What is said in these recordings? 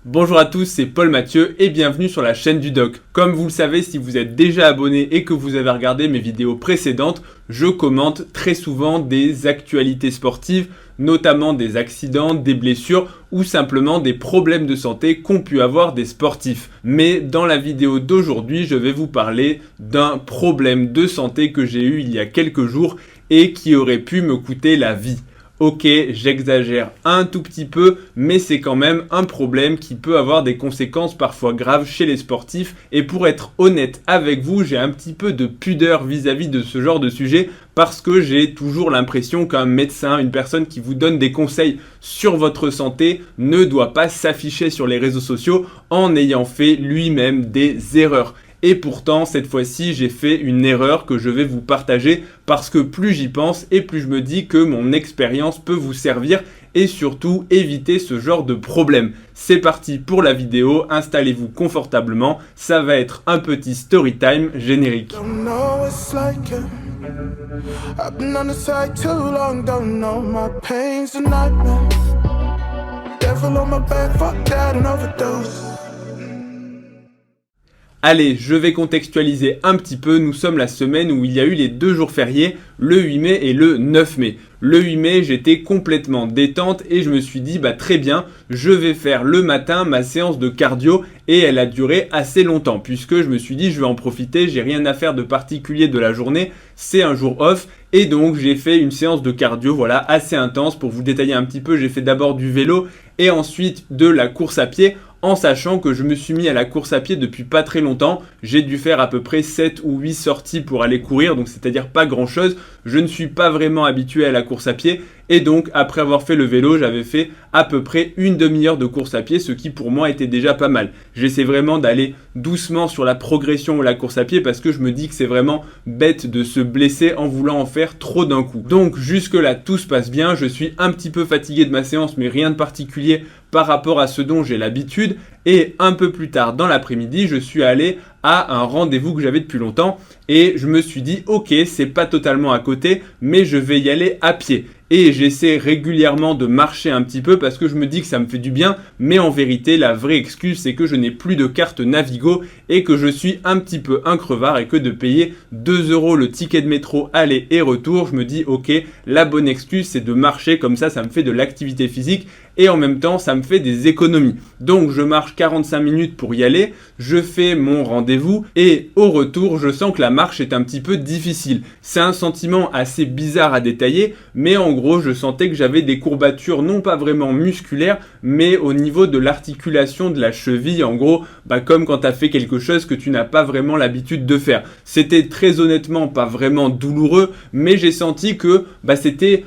Bonjour à tous, c'est Paul Mathieu et bienvenue sur la chaîne du Doc. Comme vous le savez, si vous êtes déjà abonné et que vous avez regardé mes vidéos précédentes, je commente très souvent des actualités sportives, notamment des accidents, des blessures ou simplement des problèmes de santé qu'ont pu avoir des sportifs. Mais dans la vidéo d'aujourd'hui, je vais vous parler d'un problème de santé que j'ai eu il y a quelques jours et qui aurait pu me coûter la vie. Ok, j'exagère un tout petit peu, mais c'est quand même un problème qui peut avoir des conséquences parfois graves chez les sportifs. Et pour être honnête avec vous, j'ai un petit peu de pudeur vis-à-vis de ce genre de sujet parce que j'ai toujours l'impression qu'un médecin, une personne qui vous donne des conseils sur votre santé ne doit pas s'afficher sur les réseaux sociaux en ayant fait lui-même des erreurs. Et pourtant, cette fois-ci, j'ai fait une erreur que je vais vous partager parce que plus j'y pense et plus je me dis que mon expérience peut vous servir et surtout éviter ce genre de problème. C'est parti pour la vidéo, installez-vous confortablement, ça va être un petit story time générique. Allez, je vais contextualiser un petit peu, nous sommes la semaine où il y a eu les 2 jours fériés, le 8 mai et le 9 mai. Le 8 mai, j'étais complètement détente et je me suis dit, très bien, je vais faire le matin ma séance de cardio et elle a duré assez longtemps puisque je me suis dit, je vais en profiter, j'ai rien à faire de particulier de la journée, c'est un jour off et donc j'ai fait une séance de cardio, voilà, assez intense. Pour vous détailler un petit peu, j'ai fait d'abord du vélo et ensuite de la course à pied. En sachant que je me suis mis à la course à pied depuis pas très longtemps, j'ai dû faire à peu près 7 ou 8 sorties pour aller courir, donc c'est-à-dire pas grand-chose. Je ne suis pas vraiment habitué à la course à pied et donc après avoir fait le vélo, j'avais fait à peu près une demi-heure de course à pied, ce qui pour moi était déjà pas mal. J'essaie vraiment d'aller doucement sur la progression de la course à pied parce que je me dis que c'est vraiment bête de se blesser en voulant en faire trop d'un coup. Donc jusque là tout se passe bien, je suis un petit peu fatigué de ma séance mais rien de particulier par rapport à ce dont j'ai l'habitude. Et un peu plus tard dans l'après-midi, je suis allé à un rendez-vous que j'avais depuis longtemps et je me suis dit ok, c'est pas totalement à côté mais je vais y aller à pied. Et j'essaie régulièrement de marcher un petit peu parce que je me dis que ça me fait du bien, mais en vérité la vraie excuse c'est que je n'ai plus de carte Navigo et que je suis un petit peu un crevard et que de payer 2 € le ticket de métro aller et retour, je me dis ok, la bonne excuse c'est de marcher, comme ça me fait de l'activité physique et en même temps ça me fait des économies. Donc je marche 45 minutes pour y aller, je fais mon rendez-vous et au retour je sens que la marche est un petit peu difficile. C'est un sentiment assez bizarre à détailler, mais en gros je sentais que j'avais des courbatures non pas vraiment musculaires mais au niveau de l'articulation de la cheville, en gros comme quand tu as fait quelque chose que tu n'as pas vraiment l'habitude de faire. C'était très honnêtement pas vraiment douloureux, mais j'ai senti que c'était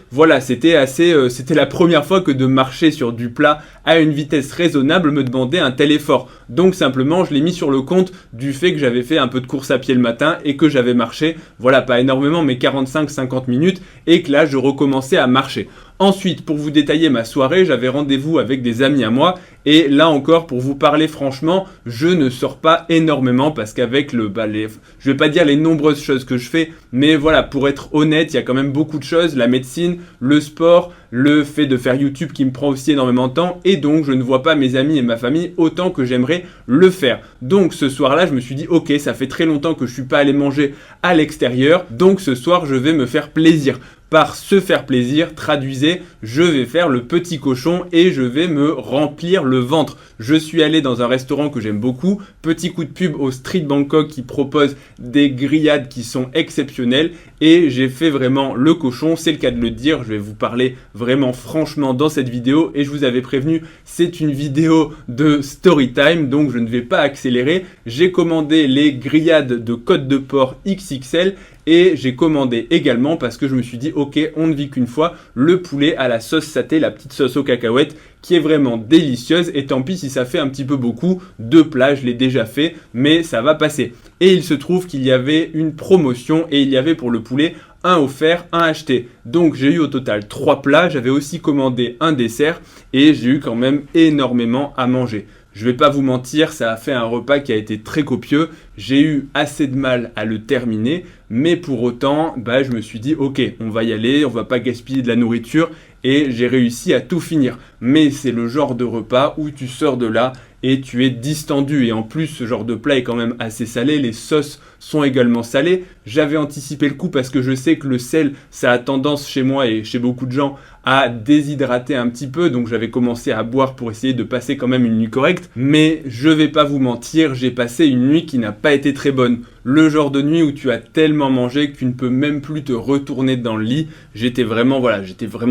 la première fois que de marcher sur du plat à une vitesse raisonnable me demandait un tel effort. Donc simplement je l'ai mis sur le compte du fait que j'avais fait un peu de course à pied le matin et que j'avais marché, pas énormément mais 45-50 minutes et que là je recommençais à marcher. Ensuite, pour vous détailler ma soirée, j'avais rendez-vous avec des amis à moi et là encore, pour vous parler franchement, je ne sors pas énormément parce qu'avec je vais pas dire les nombreuses choses que je fais, mais voilà, pour être honnête, il y a quand même beaucoup de choses, la médecine, le sport, le fait de faire YouTube qui me prend aussi énormément de temps et donc je ne vois pas mes amis et ma famille autant que j'aimerais le faire. Donc ce soir-là, je me suis dit ok, ça fait très longtemps que je suis pas allé manger à l'extérieur, donc ce soir je vais me faire plaisir. Par se faire plaisir, traduisez, je vais faire le petit cochon et je vais me remplir le ventre. Je suis allé dans un restaurant que j'aime beaucoup, petit coup de pub au Street Bangkok qui propose des grillades qui sont exceptionnelles et j'ai fait vraiment le cochon, c'est le cas de le dire, je vais vous parler vraiment franchement dans cette vidéo et je vous avais prévenu, c'est une vidéo de story time donc je ne vais pas accélérer. J'ai commandé les grillades de côte de porc XXL et j'ai commandé également parce que je me suis dit ok, on ne vit qu'une fois, le poulet à la sauce saté, la petite sauce aux cacahuètes qui est vraiment délicieuse et tant pis si ça fait un petit peu beaucoup, 2 plats je l'ai déjà fait mais ça va passer. Et il se trouve qu'il y avait une promotion et il y avait pour le poulet un offert, un acheté. Donc j'ai eu au total 3 plats, j'avais aussi commandé un dessert et j'ai eu quand même énormément à manger. Je vais pas vous mentir, ça a fait un repas qui a été très copieux. J'ai eu assez de mal à le terminer, mais pour autant, je me suis dit ok, on va y aller, on va pas gaspiller de la nourriture et j'ai réussi à tout finir. Mais c'est le genre de repas où tu sors de là et tu es distendu. Et en plus, ce genre de plat est quand même assez salé. Les sauces sont également salées. J'avais anticipé le coup parce que je sais que le sel, ça a tendance chez moi et chez beaucoup de gens à déshydrater un petit peu. Donc j'avais commencé à boire pour essayer de passer quand même une nuit correcte. Mais je vais pas vous mentir, j'ai passé une nuit qui n'a pas été très bonne. Le genre de nuit où tu as tellement mangé que tu ne peux même plus te retourner dans le lit. J'étais vraiment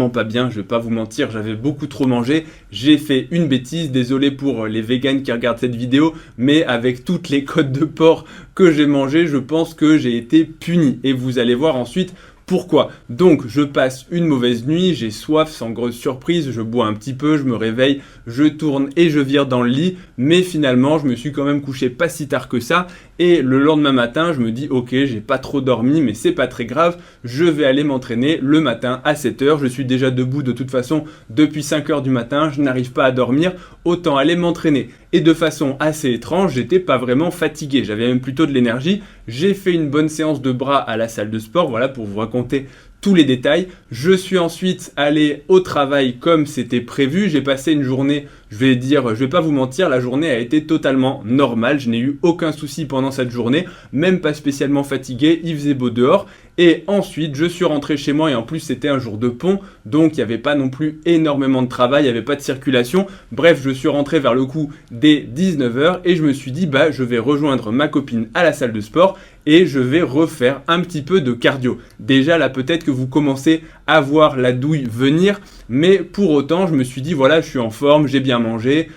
pas bien, je vais pas vous mentir, j'avais beaucoup trop mangé. J'ai fait une bêtise, désolé pour les végans qui regardent cette vidéo, mais avec toutes les côtes de porc que j'ai mangées, je pense que j'ai été puni. Et vous allez voir ensuite pourquoi. Donc je passe une mauvaise nuit, j'ai soif sans grosse surprise, je bois un petit peu, je me réveille, je tourne et je vire dans le lit, mais finalement je me suis quand même couché pas si tard que ça, et le lendemain matin je me dis ok, j'ai pas trop dormi mais c'est pas très grave, je vais aller m'entraîner le matin à 7h, je suis déjà debout de toute façon depuis 5h du matin, je n'arrive pas à dormir, autant aller m'entraîner. Et de façon assez étrange, j'étais pas vraiment fatigué, j'avais même plutôt de l'énergie, j'ai fait une bonne séance de bras à la salle de sport, voilà pour vous raconter tous les détails. Je suis ensuite allé au travail comme c'était prévu. J'ai passé une journée, je vais pas vous mentir, la journée a été totalement normale. Je n'ai eu aucun souci pendant cette journée, même pas spécialement fatigué. Il faisait beau dehors. Et ensuite, je suis rentré chez moi et en plus, c'était un jour de pont. Donc, il n'y avait pas non plus énormément de travail, il n'y avait pas de circulation. Bref, je suis rentré vers le coup des 19h et je me suis dit, je vais rejoindre ma copine à la salle de sport et je vais refaire un petit peu de cardio. Déjà, là, peut-être que vous commencez à voir la douille venir, mais pour autant, je me suis dit, voilà, je suis en forme, j'ai bien mangé.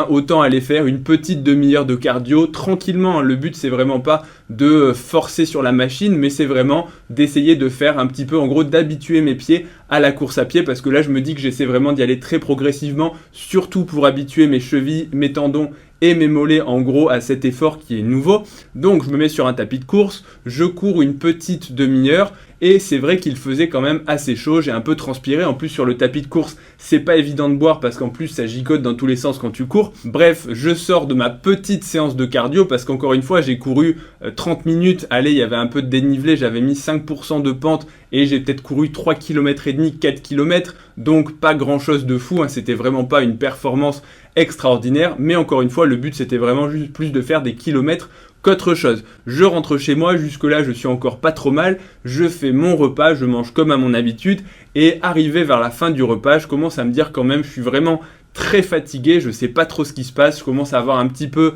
Autant aller faire une petite demi-heure de cardio tranquillement. Le but, c'est vraiment pas de forcer sur la machine, mais c'est vraiment d'essayer de faire un petit peu, en gros, d'habituer mes pieds à la course à pied, parce que là, je me dis que j'essaie vraiment d'y aller très progressivement, surtout pour habituer mes chevilles, mes tendons et mes mollets en gros à cet effort qui est nouveau. Donc je me mets sur un tapis de course, je cours une petite demi-heure et c'est vrai qu'il faisait quand même assez chaud, j'ai un peu transpiré, en plus sur le tapis de course c'est pas évident de boire parce qu'en plus ça gigote dans tous les sens quand tu cours. Bref, je sors de ma petite séance de cardio parce qu'encore une fois j'ai couru 30 minutes, allez il y avait un peu de dénivelé, j'avais mis 5% de pente et j'ai peut-être couru 3 km et demi, 4 km, donc pas grand chose de fou, c'était vraiment pas une performance extraordinaire, mais encore une fois le but c'était vraiment juste plus de faire des kilomètres qu'autre chose. Je rentre chez moi, jusque là je suis encore pas trop mal, je fais mon repas, je mange comme à mon habitude et arrivé vers la fin du repas, je commence à me dire quand même je suis vraiment très fatigué, je sais pas trop ce qui se passe, je commence à avoir un petit peu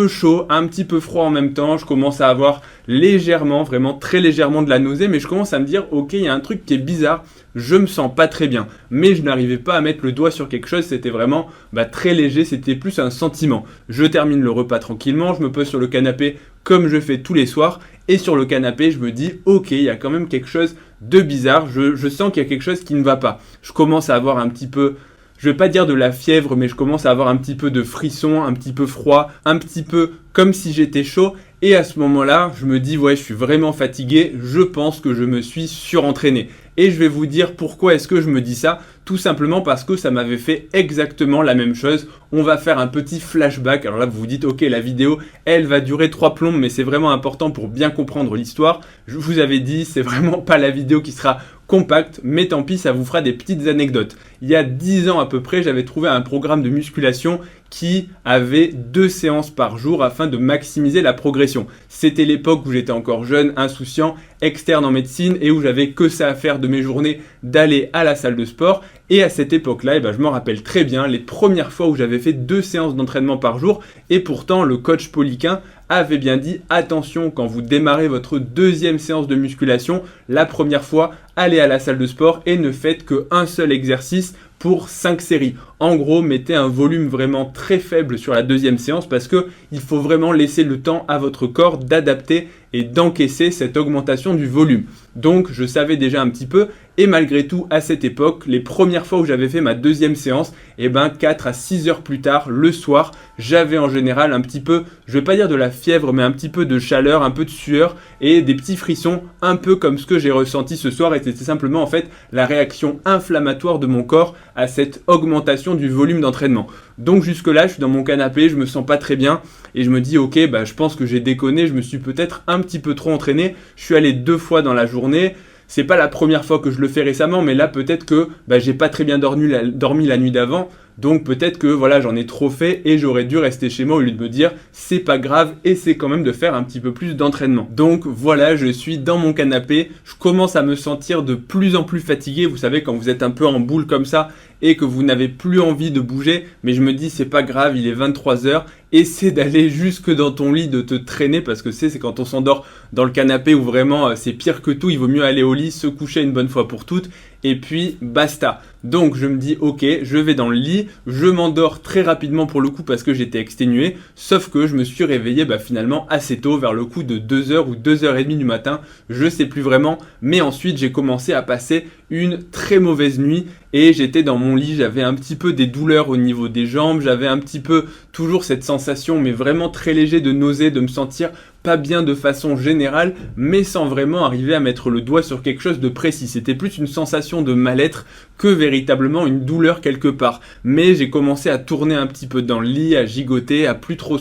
chaud, un petit peu froid en même temps, je commence à avoir légèrement, vraiment très légèrement de la nausée, mais je commence à me dire ok, il y a un truc qui est bizarre, je me sens pas très bien, mais je n'arrivais pas à mettre le doigt sur quelque chose, c'était vraiment très léger, c'était plus un sentiment. Je termine le repas tranquillement, je me pose sur le canapé comme je fais tous les soirs, et sur le canapé je me dis ok, il y a quand même quelque chose de bizarre, je sens qu'il y a quelque chose qui ne va pas. Je commence à avoir un petit peu, je vais pas dire de la fièvre, mais je commence à avoir un petit peu de frisson, un petit peu froid, un petit peu comme si j'étais chaud. Et à ce moment-là, je me dis, ouais, je suis vraiment fatigué, je pense que je me suis surentraîné. Et je vais vous dire pourquoi est-ce que je me dis ça. Tout simplement parce que ça m'avait fait exactement la même chose. On va faire un petit flashback. Alors là, vous vous dites, ok, la vidéo, elle va durer 3 plombes, mais c'est vraiment important pour bien comprendre l'histoire. Je vous avais dit, c'est vraiment pas la vidéo qui sera compacte, mais tant pis, ça vous fera des petites anecdotes. Il y a 10 ans à peu près, j'avais trouvé un programme de musculation qui avait 2 séances par jour afin de maximiser la progression. C'était l'époque où j'étais encore jeune, insouciant, externe en médecine et où j'avais que ça à faire de mes journées d'aller à la salle de sport. Et à cette époque-là, je m'en rappelle très bien, les premières fois où j'avais fait 2 séances d'entraînement par jour et pourtant le coach Poliquin avait bien dit attention quand vous démarrez votre 2e séance de musculation, la première fois, allez à la salle de sport et ne faites qu'un seul exercice pour 5 séries. En gros, mettez un volume vraiment très faible sur la 2e séance parce que il faut vraiment laisser le temps à votre corps d'adapter et d'encaisser cette augmentation du volume. Donc, je savais déjà un petit peu et malgré tout, à cette époque, les premières fois où j'avais fait ma 2e séance, 4 à 6 heures plus tard, le soir, j'avais en général un petit peu, je vais pas dire de la fièvre, mais un petit peu de chaleur, un peu de sueur et des petits frissons, un peu comme ce que j'ai ressenti ce soir et c'était simplement en fait la réaction inflammatoire de mon corps à cette augmentation du volume d'entraînement. Donc jusque là, je suis dans mon canapé, je me sens pas très bien et je me dis ok, je pense que j'ai déconné, je me suis peut-être un petit peu trop entraîné, je suis allé 2 fois dans la journée. c'est pas la première fois que je le fais récemment, mais là peut-être que j'ai pas très bien dormi la nuit d'avant. Donc peut-être que voilà, j'en ai trop fait et j'aurais dû rester chez moi au lieu de me dire c'est pas grave, et c'est quand même de faire un petit peu plus d'entraînement. Donc voilà, je suis dans mon canapé, je commence à me sentir de plus en plus fatigué. Vous savez, quand vous êtes un peu en boule comme ça et que vous n'avez plus envie de bouger, mais je me dis c'est pas grave, il est 23h, essaie d'aller jusque dans ton lit, de te traîner, parce que c'est quand on s'endort dans le canapé où vraiment c'est pire que tout, il vaut mieux aller au lit, se coucher une bonne fois pour toutes, et puis basta. Donc je me dis ok, je vais dans le lit, je m'endors très rapidement pour le coup parce que j'étais exténué, sauf que je me suis réveillé finalement assez tôt, vers le coup de 2h ou 2h30 du matin, je sais plus vraiment, mais ensuite j'ai commencé à passer une très mauvaise nuit et j'étais dans mon lit, j'avais un petit peu des douleurs au niveau des jambes, j'avais un petit peu toujours cette sensation mais vraiment très léger de nausée, de me sentir pas bien de façon générale, mais sans vraiment arriver à mettre le doigt sur quelque chose de précis. C'était plus une sensation de mal-être que véritablement une douleur quelque part. Mais j'ai commencé à tourner un petit peu dans le lit, à gigoter, à plus trop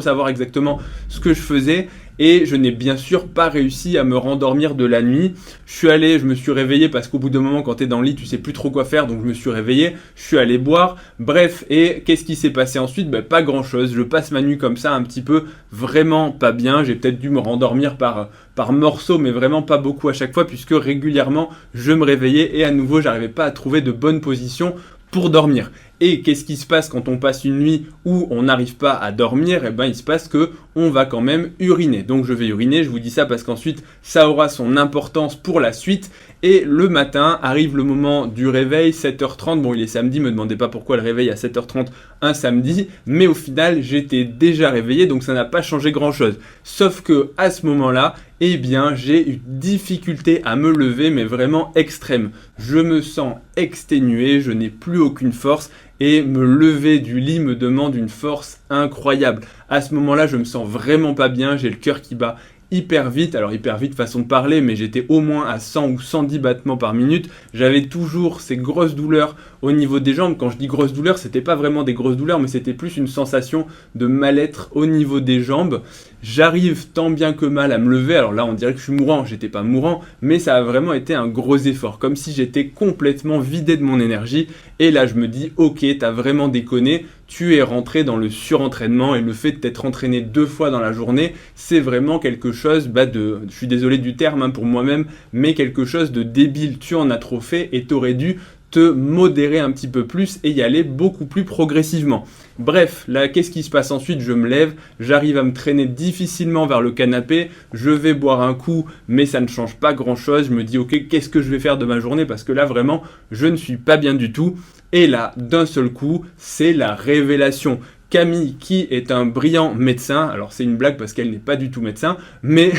savoir exactement ce que je faisais. Et je n'ai bien sûr pas réussi à me rendormir de la nuit. Je me suis réveillé parce qu'au bout d'un moment, quand tu es dans le lit, tu sais plus trop quoi faire, donc je me suis réveillé, je suis allé boire, bref, et qu'est-ce qui s'est passé ensuite? Pas grand chose, je passe ma nuit comme ça un petit peu, vraiment pas bien, j'ai peut-être dû me rendormir par morceaux, mais vraiment pas beaucoup à chaque fois, puisque régulièrement, je me réveillais et à nouveau, j'arrivais pas à trouver de bonne position pour dormir. Et qu'est-ce qui se passe quand on passe une nuit où on n'arrive pas à dormir? Il se passe que on va quand même uriner. Donc je vais uriner, je vous dis ça parce qu'ensuite ça aura son importance pour la suite. Et le matin arrive le moment du réveil, 7h30. Bon, il est samedi, me demandez pas pourquoi le réveil à 7h30 un samedi, mais au final j'étais déjà réveillé, donc ça n'a pas changé grand chose. Sauf que à ce moment-là, j'ai eu difficulté à me lever, mais vraiment extrême. Je me sens exténué, je n'ai plus aucune force. Et me lever du lit me demande une force incroyable. À ce moment-là, je me sens vraiment pas bien, j'ai le cœur qui bat hyper vite, alors hyper vite façon de parler, mais j'étais au moins à 100 ou 110 battements par minute. J'avais toujours ces grosses douleurs au niveau des jambes. Quand je dis grosses douleurs, c'était pas vraiment des grosses douleurs, mais c'était plus une sensation de mal-être au niveau des jambes. J'arrive tant bien que mal à me lever, alors là on dirait que je suis mourant, j'étais pas mourant, mais ça a vraiment été un gros effort, comme si j'étais complètement vidé de mon énergie, et là je me dis ok, t'as vraiment déconné, tu es rentré dans le surentraînement, et le fait de t'être entraîné 2 fois dans la journée, c'est vraiment quelque chose je suis désolé du terme pour moi-même, mais quelque chose de débile, tu en as trop fait, et t'aurais dû te modérer un petit peu plus et y aller beaucoup plus progressivement. Bref, là, qu'est-ce qui se passe ensuite? Je me lève, j'arrive à me traîner difficilement vers le canapé, je vais boire un coup, mais ça ne change pas grand-chose. Je me dis, ok, qu'est-ce que je vais faire de ma journée? Parce que là, vraiment, je ne suis pas bien du tout. Et là, d'un seul coup, c'est la révélation. Camille, qui est un brillant médecin, alors c'est une blague parce qu'elle n'est pas du tout médecin, mais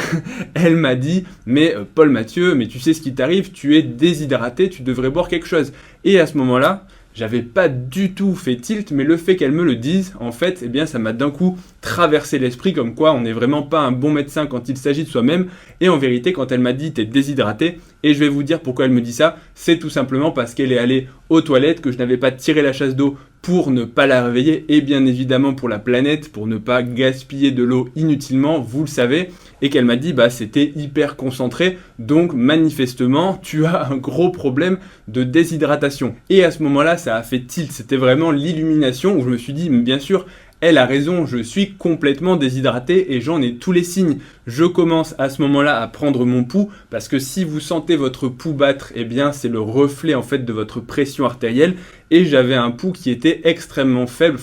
elle m'a dit « Mais Paul Mathieu, mais tu sais ce qui t'arrive, tu es déshydraté, tu devrais boire quelque chose. » Et à ce moment-là, j'avais pas du tout fait tilt, mais le fait qu'elle me le dise, en fait, ça m'a d'un coup traversé l'esprit, comme quoi on n'est vraiment pas un bon médecin quand il s'agit de soi-même. Et en vérité, quand elle m'a dit t'es déshydraté, et je vais vous dire pourquoi elle me dit ça, c'est tout simplement parce qu'elle est allée aux toilettes, que je n'avais pas tiré la chasse d'eau pour ne pas la réveiller, et bien évidemment pour la planète, pour ne pas gaspiller de l'eau inutilement, vous le savez, et qu'elle m'a dit c'était hyper concentré, donc manifestement tu as un gros problème de déshydratation. Et à ce moment-là, ça a fait tilt, c'était vraiment l'illumination où je me suis dit, mais bien sûr, elle a raison, je suis complètement déshydraté et j'en ai tous les signes. Je commence à ce moment-là à prendre mon pouls parce que si vous sentez votre pouls battre, c'est le reflet en fait de votre pression artérielle. Et j'avais un pouls qui était extrêmement faible.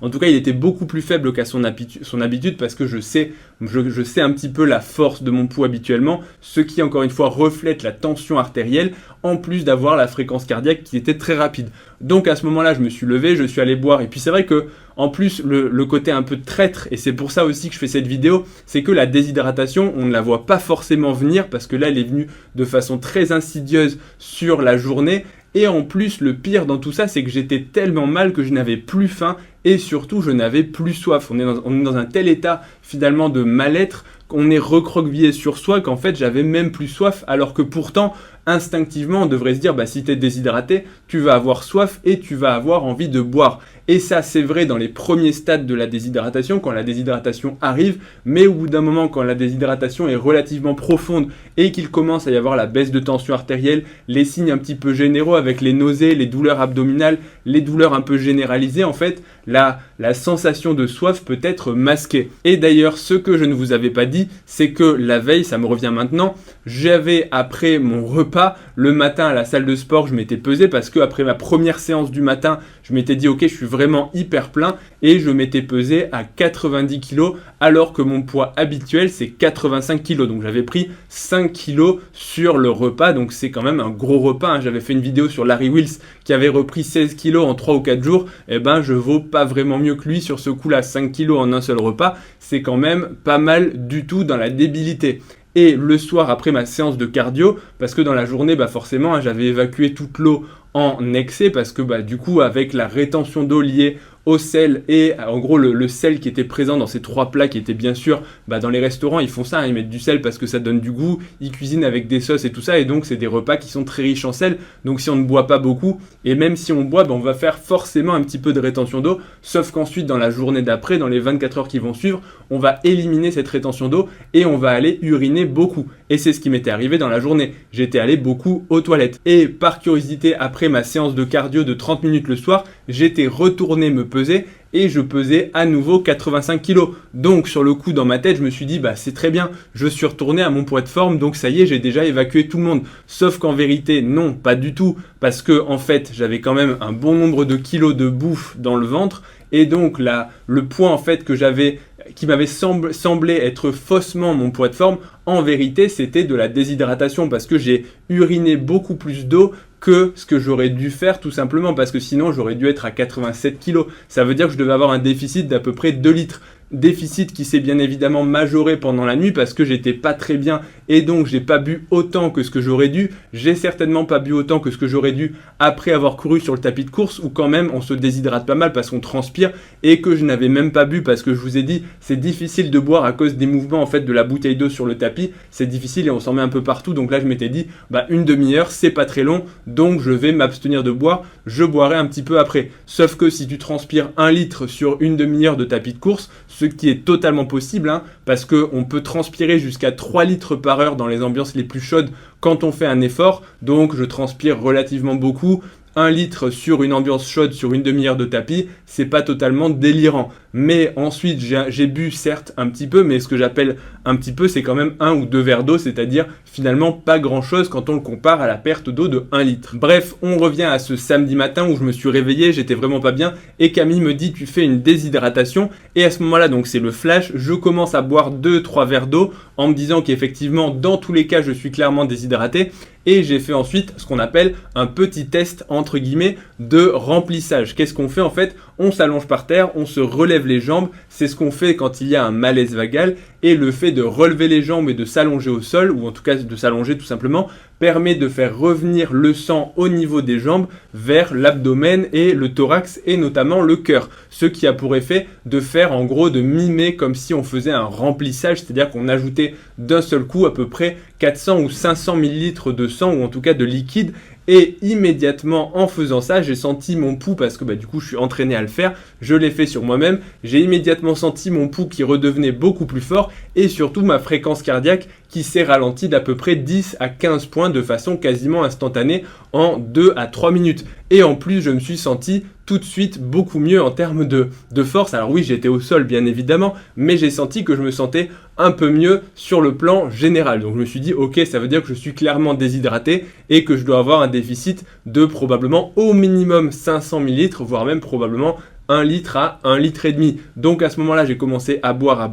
En tout cas, il était beaucoup plus faible qu'à son habitude parce que je sais un petit peu la force de mon pouls habituellement, ce qui encore une fois reflète la tension artérielle en plus d'avoir la fréquence cardiaque qui était très rapide. Donc à ce moment-là, je me suis levé, je suis allé boire et puis c'est vrai que en plus le côté un peu traître, et c'est pour ça aussi que je fais cette vidéo, c'est que la déshydratation, on ne la voit pas forcément venir parce que là, elle est venue de façon très insidieuse sur la journée. Et en plus, le pire dans tout ça, c'est que j'étais tellement mal que je n'avais plus faim et surtout je n'avais plus soif. On est dans un tel état finalement de mal-être qu'on est recroquevillé sur soi qu'en fait j'avais même plus soif, alors que pourtant instinctivement on devrait se dire bah si tu es déshydraté, tu vas avoir soif et tu vas avoir envie de boire. Et ça c'est vrai dans les premiers stades de la déshydratation, quand la déshydratation arrive, mais au bout d'un moment quand la déshydratation est relativement profonde et qu'il commence à y avoir la baisse de tension artérielle, les signes un petit peu généraux avec les nausées, les douleurs abdominales, les douleurs un peu généralisées, en fait la sensation de soif peut être masquée. Et d'ailleurs ce que je ne vous avais pas dit, c'est que la veille, ça me revient maintenant, j'avais après mon repas, le matin à la salle de sport, je m'étais pesé parce que après ma première séance du matin, je m'étais dit ok, je suis vraiment hyper plein et je m'étais pesé à 90 kg alors que mon poids habituel c'est 85 kg. Donc j'avais pris 5 kg sur le repas, donc c'est quand même un gros repas, hein. J'avais fait une vidéo sur Larry Wheels qui avait repris 16 kg en 3 ou 4 jours, et ben je vaux pas vraiment mieux que lui sur ce coup-là. 5 kg en un seul repas, c'est quand même pas mal du tout dans la débilité. Et le soir après ma séance de cardio, parce que dans la journée bah forcément hein, j'avais évacué toute l'eau en excès parce que bah, du coup avec la rétention d'eau liée au sel et en gros le sel qui était présent dans ces 3 plats qui étaient bien sûr bah, dans les restaurants ils font ça, hein, ils mettent du sel parce que ça donne du goût, ils cuisinent avec des sauces et tout ça et donc c'est des repas qui sont très riches en sel, donc si on ne boit pas beaucoup et même si on boit bah, on va faire forcément un petit peu de rétention d'eau, sauf qu'ensuite dans la journée d'après, dans les 24 heures qui vont suivre, on va éliminer cette rétention d'eau et on va aller uriner beaucoup. Et c'est ce qui m'était arrivé dans la journée, j'étais allé beaucoup aux toilettes et par curiosité après ma séance de cardio de 30 minutes le soir, j'étais retourné me peser et je pesais à nouveau 85 kg. Donc sur le coup dans ma tête je me suis dit bah c'est très bien, je suis retourné à mon poids de forme, donc ça y est j'ai déjà évacué tout le monde. Sauf qu'en vérité non, pas du tout, parce que en fait j'avais quand même un bon nombre de kilos de bouffe dans le ventre et donc là le poids en fait que j'avais qui m'avait semblé être faussement mon poids de forme, en vérité c'était de la déshydratation parce que j'ai uriné beaucoup plus d'eau que ce que j'aurais dû faire tout simplement parce que sinon j'aurais dû être à 87 kg. Ça veut dire que je devais avoir un déficit d'à peu près 2 litres. Déficit qui s'est bien évidemment majoré pendant la nuit parce que j'étais pas très bien et donc j'ai pas bu autant que ce que j'aurais dû. J'ai certainement pas bu autant que ce que j'aurais dû après avoir couru sur le tapis de course où quand même on se déshydrate pas mal parce qu'on transpire et que je n'avais même pas bu parce que je vous ai dit c'est difficile de boire à cause des mouvements en fait de la bouteille d'eau sur le tapis. C'est difficile et on s'en met un peu partout, donc là je m'étais dit bah une demi-heure c'est pas très long donc je vais m'abstenir de boire, je boirai un petit peu après. Sauf que si tu transpires 1 litre sur une demi-heure de tapis de course, ce qui est totalement possible, hein, parce qu'on peut transpirer jusqu'à 3 litres par heure dans les ambiances les plus chaudes quand on fait un effort, donc je transpire relativement beaucoup. 1 litre sur une ambiance chaude sur une demi-heure de tapis, c'est pas totalement délirant. Mais ensuite, j'ai bu certes un petit peu, mais ce que j'appelle un petit peu, c'est quand même 1 ou 2 verres d'eau, c'est-à-dire finalement pas grand-chose quand on le compare à la perte d'eau de 1 litre. Bref, on revient à ce samedi matin où je me suis réveillé, j'étais vraiment pas bien, et Camille me dit tu fais une déshydratation, et à ce moment-là, donc c'est le flash, je commence à boire 2-3 verres d'eau en me disant qu'effectivement, dans tous les cas, je suis clairement déshydraté, et j'ai fait ensuite ce qu'on appelle un petit test entre guillemets de remplissage. Qu'est-ce qu'on fait en fait? On s'allonge par terre, on se relève les jambes, c'est ce qu'on fait quand il y a un malaise vagal et le fait de relever les jambes et de s'allonger au sol, ou en tout cas de s'allonger tout simplement, permet de faire revenir le sang au niveau des jambes vers l'abdomen et le thorax et notamment le cœur. Ce qui a pour effet de faire en gros de mimer comme si on faisait un remplissage, c'est-à-dire qu'on ajoutait d'un seul coup à peu près 400 ou 500 ml de sang ou en tout cas de liquide. Et immédiatement en faisant ça, j'ai senti mon pouls, parce que du coup je suis entraîné à le faire, je l'ai fait sur moi-même, j'ai immédiatement senti mon pouls qui redevenait beaucoup plus fort et surtout ma fréquence cardiaque qui s'est ralentie d'à peu près 10 à 15 points de façon quasiment instantanée en 2 à 3 minutes. Et en plus, je me suis senti tout de suite beaucoup mieux en termes de force. Alors oui, j'étais au sol bien évidemment, mais j'ai senti que je me sentais un peu mieux sur le plan général. Donc je me suis dit, ok, ça veut dire que je suis clairement déshydraté et que je dois avoir un déficit de probablement au minimum 500 ml, voire même probablement 1 litre à 1 litre et demi. Donc à ce moment-là, j'ai commencé à boire.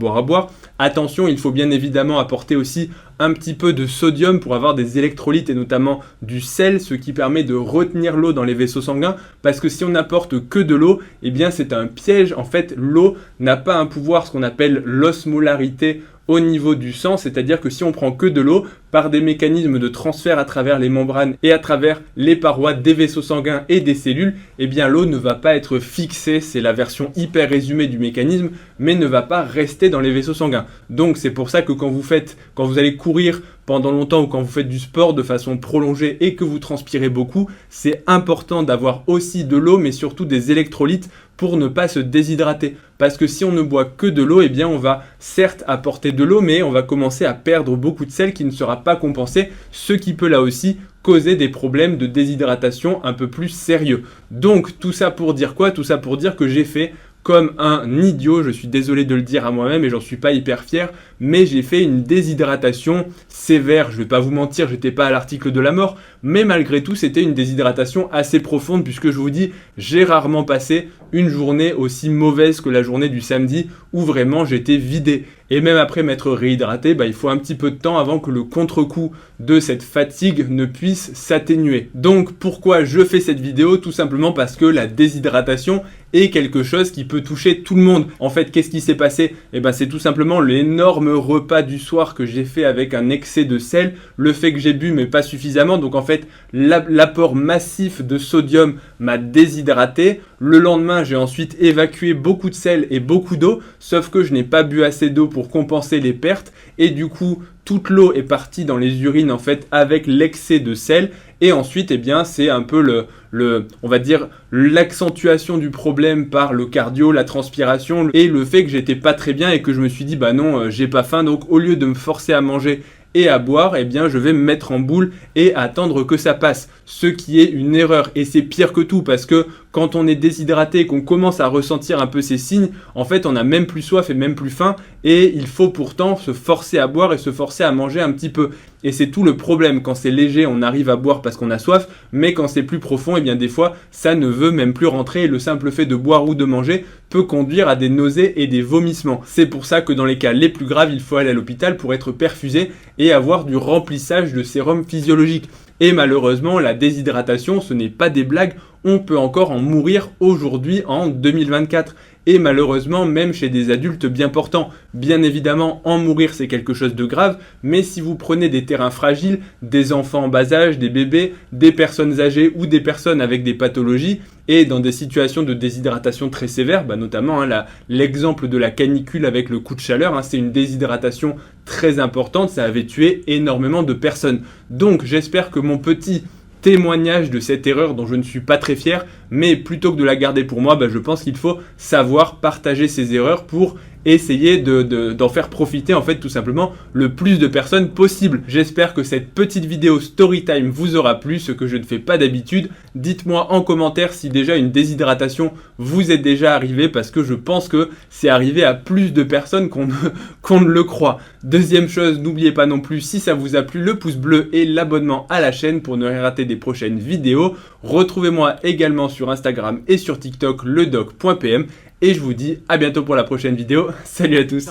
Attention, il faut bien évidemment apporter aussi un petit peu de sodium pour avoir des électrolytes et notamment du sel, ce qui permet de retenir l'eau dans les vaisseaux sanguins, parce que si on n'apporte que de l'eau, eh bien c'est un piège. En fait, l'eau n'a pas un pouvoir, ce qu'on appelle l'osmolarité au niveau du sang, c'est-à-dire que si on prend que de l'eau, par des mécanismes de transfert à travers les membranes et à travers les parois des vaisseaux sanguins et des cellules, eh bien l'eau ne va pas être fixée, c'est la version hyper résumée du mécanisme, mais ne va pas rester dans les vaisseaux sanguins. Donc c'est pour ça que quand vous allez courir pendant longtemps ou quand vous faites du sport de façon prolongée et que vous transpirez beaucoup, c'est important d'avoir aussi de l'eau mais surtout des électrolytes pour ne pas se déshydrater. Parce que si on ne boit que de l'eau, eh bien on va certes apporter de l'eau mais on va commencer à perdre beaucoup de sel qui ne sera pas compensé, ce qui peut là aussi causer des problèmes de déshydratation un peu plus sérieux. Donc tout ça pour dire quoi? Tout ça pour dire que j'ai fait comme un idiot, je suis désolé de le dire à moi-même et j'en suis pas hyper fier, mais j'ai fait une déshydratation sévère, je vais pas vous mentir, j'étais pas à l'article de la mort, mais malgré tout c'était une déshydratation assez profonde puisque je vous dis, j'ai rarement passé une journée aussi mauvaise que la journée du samedi où vraiment j'étais vidé. Et même après m'être réhydraté, il faut un petit peu de temps avant que le contre-coup de cette fatigue ne puisse s'atténuer. Donc pourquoi je fais cette vidéo? Tout simplement parce que la déshydratation est quelque chose qui peut toucher tout le monde. En fait, qu'est-ce qui s'est passé? C'est tout simplement l'énorme repas du soir que j'ai fait avec un excès de sel, le fait que j'ai bu mais pas suffisamment, donc en fait l'apport massif de sodium m'a déshydraté. Le lendemain, j'ai ensuite évacué beaucoup de sel et beaucoup d'eau, sauf que je n'ai pas bu assez d'eau pour compenser les pertes et du coup toute l'eau est partie dans les urines en fait avec l'excès de sel et ensuite c'est un peu on va dire l'accentuation du problème par le cardio, la transpiration et le fait que j'étais pas très bien et que je me suis dit non, j'ai pas faim, donc au lieu de me forcer à manger et à boire, je vais me mettre en boule et attendre que ça passe. Ce qui est une erreur et c'est pire que tout parce que quand on est déshydraté et qu'on commence à ressentir un peu ces signes, en fait on a même plus soif et même plus faim et il faut pourtant se forcer à boire et se forcer à manger un petit peu. Et c'est tout le problème, quand c'est léger on arrive à boire parce qu'on a soif, mais quand c'est plus profond, des fois ça ne veut même plus rentrer et le simple fait de boire ou de manger peut conduire à des nausées et des vomissements. C'est pour ça que dans les cas les plus graves, il faut aller à l'hôpital pour être perfusé et avoir du remplissage de sérum physiologique. Et malheureusement, la déshydratation, ce n'est pas des blagues, on peut encore en mourir aujourd'hui en 2024. Et malheureusement, même chez des adultes bien portants. Bien évidemment, en mourir, c'est quelque chose de grave, mais si vous prenez des terrains fragiles, des enfants en bas âge, des bébés, des personnes âgées ou des personnes avec des pathologies, et dans des situations de déshydratation très sévères, notamment l'exemple de la canicule avec le coup de chaleur, c'est une déshydratation très importante, ça avait tué énormément de personnes. Donc j'espère que mon petit témoignage de cette erreur dont je ne suis pas très fier, mais plutôt que de la garder pour moi, je pense qu'il faut savoir partager ces erreurs pour essayer d'en faire profiter en fait tout simplement le plus de personnes possible. J'espère que cette petite vidéo Storytime vous aura plu, ce que je ne fais pas d'habitude. Dites-moi en commentaire si déjà une déshydratation vous est déjà arrivée parce que je pense que c'est arrivé à plus de personnes qu'on ne le croit. Deuxième chose, n'oubliez pas non plus si ça vous a plu le pouce bleu et l'abonnement à la chaîne pour ne rien rater des prochaines vidéos. Retrouvez-moi également sur Instagram et sur TikTok ledoc.pm. Et je vous dis à bientôt pour la prochaine vidéo. Salut à tous.